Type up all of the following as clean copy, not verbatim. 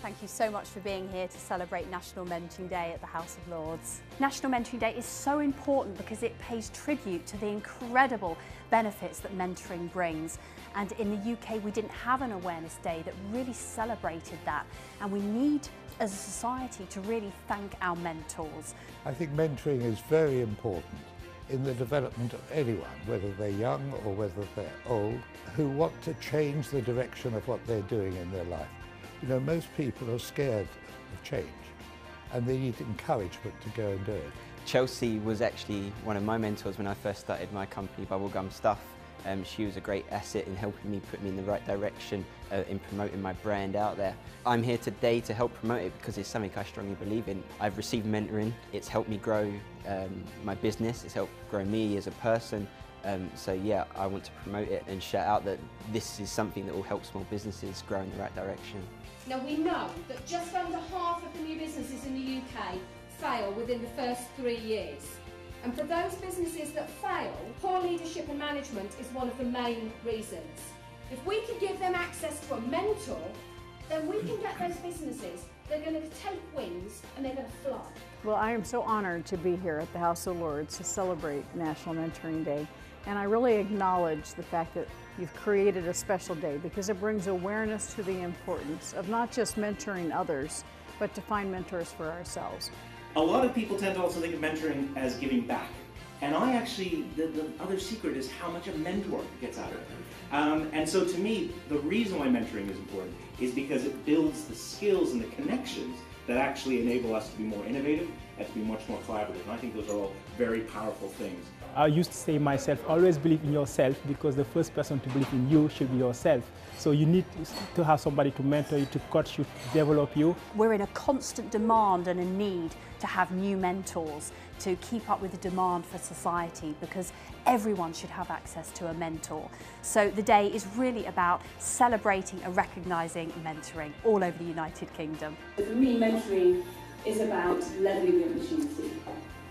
Thank you so much for being here to celebrate National Mentoring Day at the House of Lords. National Mentoring Day is so important because it pays tribute to the incredible benefits that mentoring brings. And in the UK, we didn't have an awareness day that really celebrated that. And we need, as a society, to really thank our mentors. I think mentoring is very important in the development of anyone, whether they're young or whether they're old, who want to change the direction of what they're doing in their life. You know, most people are scared of change and they need encouragement to go and do it. Chelsey was actually one of my mentors when I first started my company, Bubblegum Stuff. She was a great asset in helping me put me in the right direction in promoting my brand out there. I'm here today to help promote it because it's something I strongly believe in. I've received mentoring, it's helped me grow my business, it's helped grow me as a person. So yeah, I want to promote it and shout out that this is something that will help small businesses grow in the right direction. Now we know that just under half of the new businesses in the UK fail within the first 3 years. And for those businesses that fail, poor leadership and management is one of the main reasons. If we can give them access to a mentor, then we can get those businesses, they're going to take wings and they're going to fly. Well, I am so honored to be here at the House of Lords to celebrate National Mentoring Day. And I really acknowledge the fact that you've created a special day because it brings awareness to the importance of not just mentoring others, but to find mentors for ourselves. A lot of people tend to also think of mentoring as giving back. And I actually, the other secret is how much a mentor gets out of it. And so to me, the reason why mentoring is important is because it builds the skills and the connections that actually enable us to be more innovative and to be much more collaborative. And I think those are all very powerful things. I used to say myself, always believe in yourself because the first person to believe in you should be yourself. So you need to have somebody to mentor you, to coach you, to develop you. We're in a constant demand and a need to have new mentors to keep up with the demand for society because everyone should have access to a mentor. So the day is really about celebrating and recognising mentoring all over the United Kingdom. For me, mentoring is about levelling the opportunity.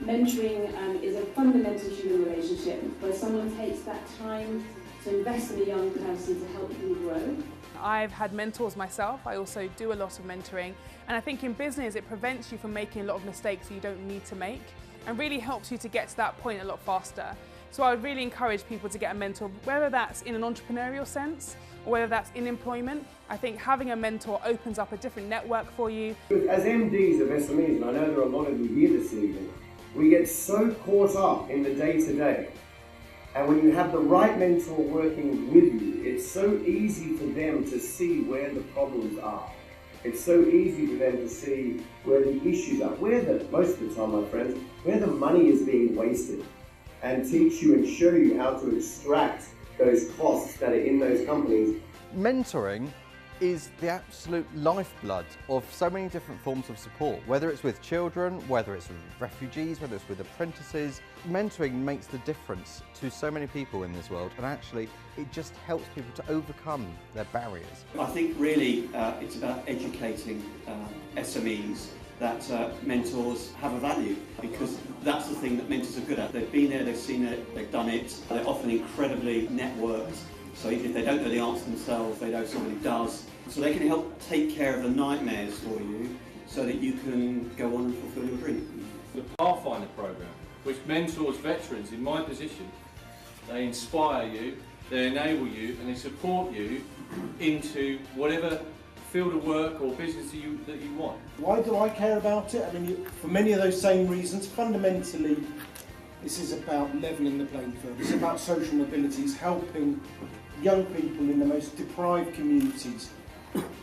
Mentoring is a fundamental human relationship where someone takes that time to invest in a young person to help them grow. I've had mentors myself. I also do a lot of mentoring, and I think in business it prevents you from making a lot of mistakes that you don't need to make and really helps you to get to that point a lot faster. So I would really encourage people to get a mentor, whether that's in an entrepreneurial sense or whether that's in employment. I think having a mentor opens up a different network for you. As MDs of SMEs, and I know there are a lot of you here this evening, we get so caught up in the day-to-day. And when you have the right mentor working with you, it's so easy for them to see where the problems are. It's so easy for them to see where the issues are, most of the time, my friends, where the money is being wasted, and teach you and show you how to extract those costs that are in those companies. Mentoring is the absolute lifeblood of so many different forms of support, whether it's with children, whether it's with refugees, whether it's with apprentices. Mentoring makes the difference to so many people in this world, and actually it just helps people to overcome their barriers. I think really it's about educating SMEs that mentors have a value, because that's the thing that mentors are good at. They've been there, they've seen it, they've done it, they're often incredibly networked. So even if they don't know the answer themselves, they know someone who does. So they can help take care of the nightmares for you so that you can go on and fulfil your dream. The Pathfinder programme, which mentors veterans in my position. They inspire you, they enable you, and they support you into whatever field of work or business that you want. Why do I care about it? I mean, for many of those same reasons. Fundamentally, this is about levelling the playing field. It's about social mobility. It's helping young people in the most deprived communities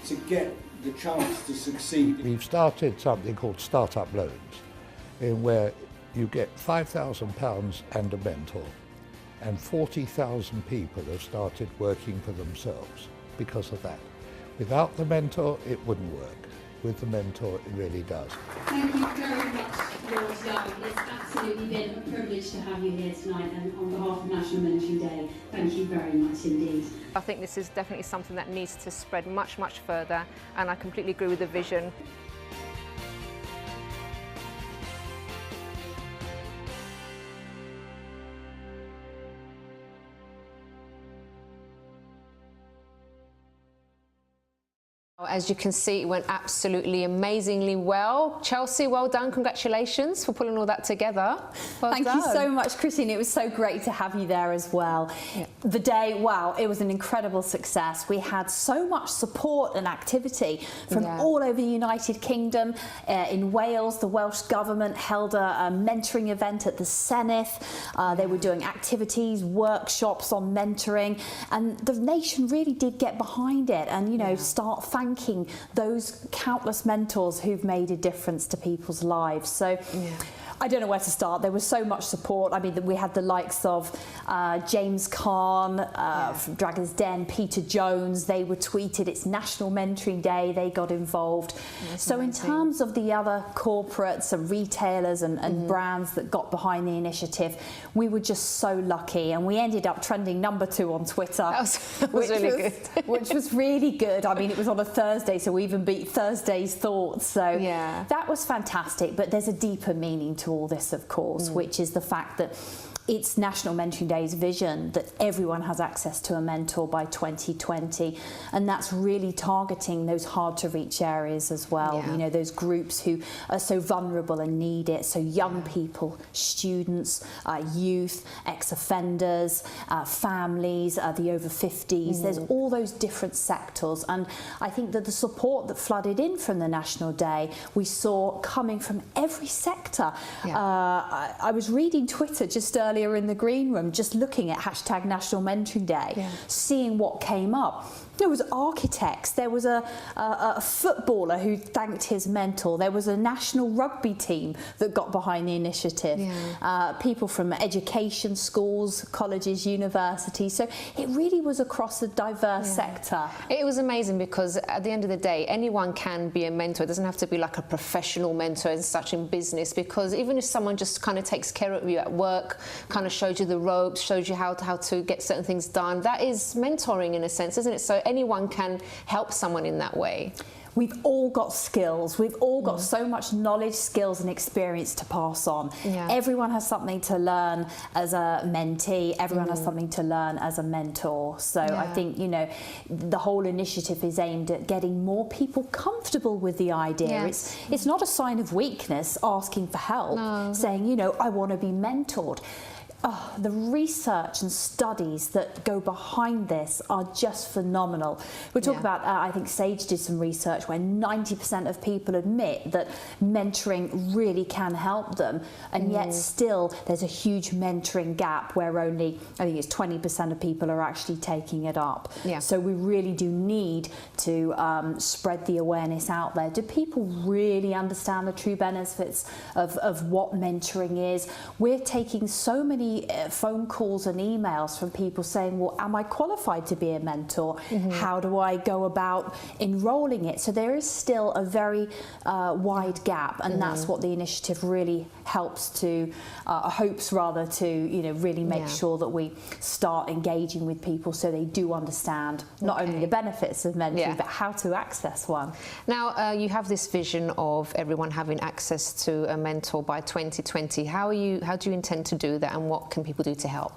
to get the chance to succeed. We've started something called Startup Loans, in where you get £5,000 and a mentor, and 40,000 people have started working for themselves because of that. Without the mentor, it wouldn't work. With the mentor, it really does. Thank you very much, Lord Young. It's absolutely been a privilege to have you here tonight, and on behalf of National Mentoring Day, thank you very much indeed. I think this is definitely something that needs to spread much, much further, and I completely agree with the vision. As you can see, it went absolutely amazingly well. Chelsey, well done. Congratulations for pulling all that together. Well Thank done. you so much, Christine. It was so great to have you there as well. Yeah. The day, wow, it was an incredible success. We had so much support and activity from all over the United Kingdom. In Wales, the Welsh Government held a mentoring event at the Senedd. They were doing activities, workshops on mentoring, and the nation really did get behind it and, you know, start thanking those countless mentors who've made a difference to people's lives. So I don't know where to start. There was so much support. I mean, we had the likes of James Caan from Dragon's Den, Peter Jones. They were tweeted, it's National Mentoring Day. They got involved. So in terms of the other corporates and retailers and brands that got behind the initiative, we were just so lucky. And we ended up trending #2 on Twitter. That was really good. Which was really good. I mean, it was on a Thursday, so we even beat Thursday's thoughts. So that was fantastic. But there's a deeper meaning to all this, of course, which is the fact that it's National Mentoring Day's vision that everyone has access to a mentor by 2020, and that's really targeting those hard to reach areas as well. You know, those groups who are so vulnerable and need it. So young people, students, youth, ex-offenders, families, the over 50s. There's all those different sectors, and I think that the support that flooded in from the National Day we saw coming from every sector. I was reading Twitter just earlier in the green room, just looking at hashtag National Mentoring Day, seeing what came up. There was architects, there was a footballer who thanked his mentor, there was a national rugby team that got behind the initiative, people from education, schools, colleges, universities. So it really was across a diverse sector. It was amazing because at the end of the day, anyone can be a mentor. It doesn't have to be like a professional mentor as such in business, because even if someone just kind of takes care of you at work, kind of shows you the ropes, shows you how to get certain things done, that is mentoring in a sense, isn't it? So anyone can help someone in that way. We've all got skills. We've all got so much knowledge, skills and experience to pass on. Everyone has something to learn as a mentee. Everyone has something to learn as a mentor. So I think, you know, the whole initiative is aimed at getting more people comfortable with the idea. It's not a sign of weakness asking for help, saying, you know, I want to be mentored. The research and studies that go behind this are just phenomenal. We're talking about, I think Sage did some research where 90% of people admit that mentoring really can help them, and yet still there's a huge mentoring gap where only, I think it's 20% of people are actually taking it up. So we really do need to spread the awareness out there. Do people really understand the true benefits of what mentoring is? We're taking so many phone calls and emails from people saying, well, am I qualified to be a mentor? How do I go about enrolling it? So there is still a very wide gap, and that's what the initiative really helps to, hopes rather to, you know, really make sure that we start engaging with people so they do understand not only the benefits of mentoring, but how to access one. Now, you have this vision of everyone having access to a mentor by 2020. How do you intend to do that, and what can people do to help?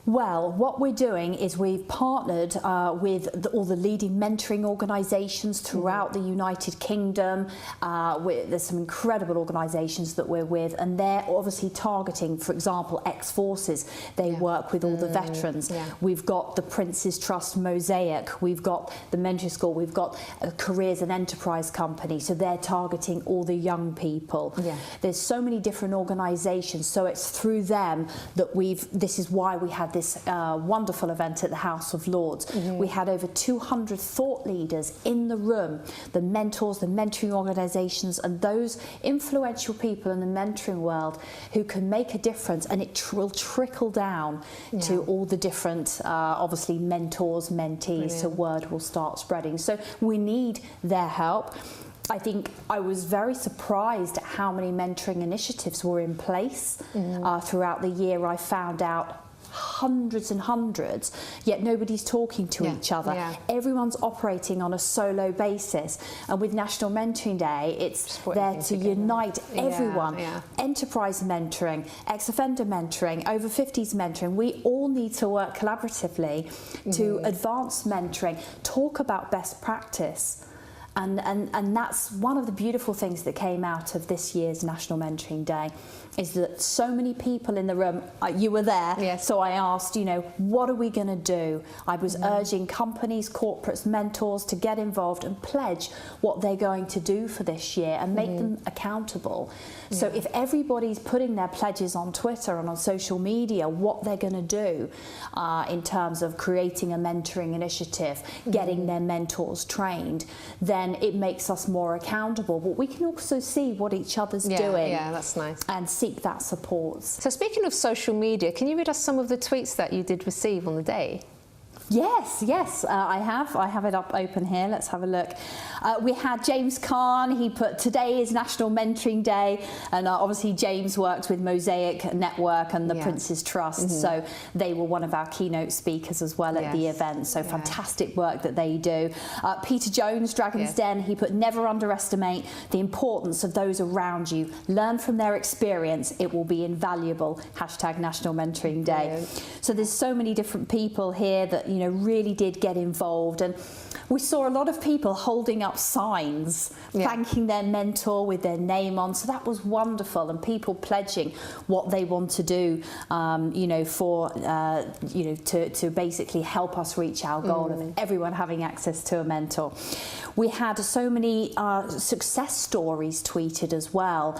Well, what we're doing is we've partnered with all the leading mentoring organisations throughout the United Kingdom. There's some incredible organisations that we're with, and they're obviously targeting, for example, ex-forces. They work with all the veterans. We've got the Prince's Trust Mosaic, we've got the Mentoring School, we've got a Careers and Enterprise Company, so they're targeting all the young people. There's so many different organisations, so it's through them that this is why we had this wonderful event at the House of Lords. We had over 200 thought leaders in the room, the mentors, the mentoring organisations, and those influential people in the mentoring world who can make a difference, and it will trickle down to all the different, obviously, mentors, mentees, so word will start spreading. So we need their help. I think I was very surprised at how many mentoring initiatives were in place throughout the year. I found out hundreds and hundreds, yet nobody's talking to each other. Everyone's operating on a solo basis, and with National Mentoring Day, it's there to unite everyone. Enterprise mentoring, ex-offender mentoring, over 50s mentoring, we all need to work collaboratively to advance mentoring, talk about best practice. And that's one of the beautiful things that came out of this year's National Mentoring Day, is that so many people in the room, you were there, so I asked, you know, what are we going to do? I was urging companies, corporates, mentors to get involved and pledge what they're going to do for this year and make them accountable. So if everybody's putting their pledges on Twitter and on social media, what they're going to do in terms of creating a mentoring initiative, getting their mentors trained, then it makes us more accountable. But we can also see what each other's doing. Yeah, that's nice. And seek that support. So speaking of social media, can you read us some of the tweets that you did receive on the day? Yes, I have it up open here. Let's have a look. We had James Kahn. He put, today is National Mentoring Day, and obviously James worked with Mosaic Network and the Prince's Trust, so they were one of our keynote speakers as well at the event, so fantastic work that they do. Peter Jones, Dragon's Den, he put, never underestimate the importance of those around you. Learn from their experience. It will be invaluable. # National Mentoring Day. So there's so many different people here that, you know, really did get involved, and we saw a lot of people holding up signs thanking their mentor with their name on, so that was wonderful, and people pledging what they want to do, you know, for you know, to basically help us reach our goal of everyone having access to a mentor. We had so many success stories tweeted as well,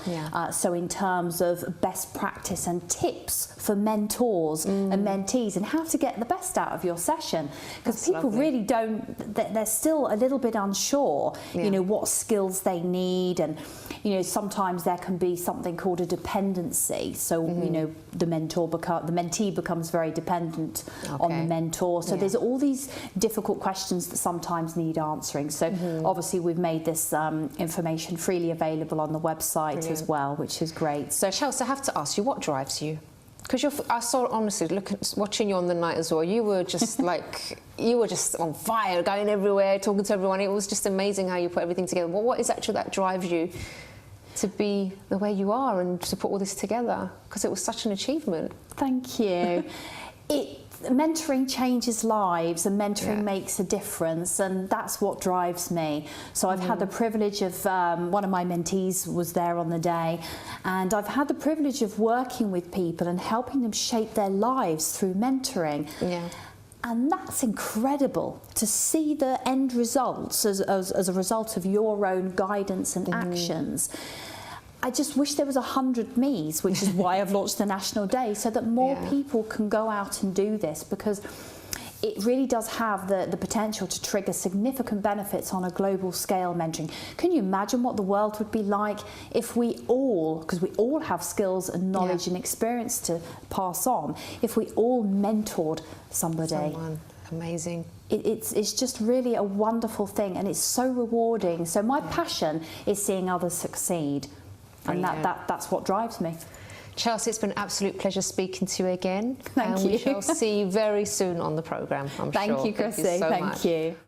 so in terms of best practice and tips for mentors and mentees and how to get the best out of your session, because people really don't, they're still a little bit unsure, you know, what skills they need, and you know, sometimes there can be something called a dependency, so you know, the mentee becomes very dependent on the mentor, so there's all these difficult questions that sometimes need answering, so obviously we've made this information freely available on the website as well, which is great. So Chelsey, I have to ask you, what drives you? Because I saw, honestly, watching you on the night as well, you were just like, you were just on fire, going everywhere, talking to everyone. It was just amazing how you put everything together. Well, what is actually that drives you to be the way you are and to put all this together? Because it was such an achievement. Thank you. Mentoring changes lives, and mentoring makes a difference, and that's what drives me. So I've had the privilege of, one of my mentees was there on the day, and I've had the privilege of working with people and helping them shape their lives through mentoring. And that's incredible to see the end results as a result of your own guidance and actions. I just wish there was 100 me's, which is why I've launched the National Day, so that more people can go out and do this, because it really does have the potential to trigger significant benefits on a global scale mentoring. Can you imagine what the world would be like if we all, because we all have skills and knowledge and experience to pass on, if we all mentored somebody? Amazing. It's just really a wonderful thing, and it's so rewarding. So my passion is seeing others succeed. And that's what drives me. Chelsey, it's been an absolute pleasure speaking to you again. Thank you. We shall see you very soon on the programme, I'm sure. Thank you, Chrissy. Thank you so much. Thank you.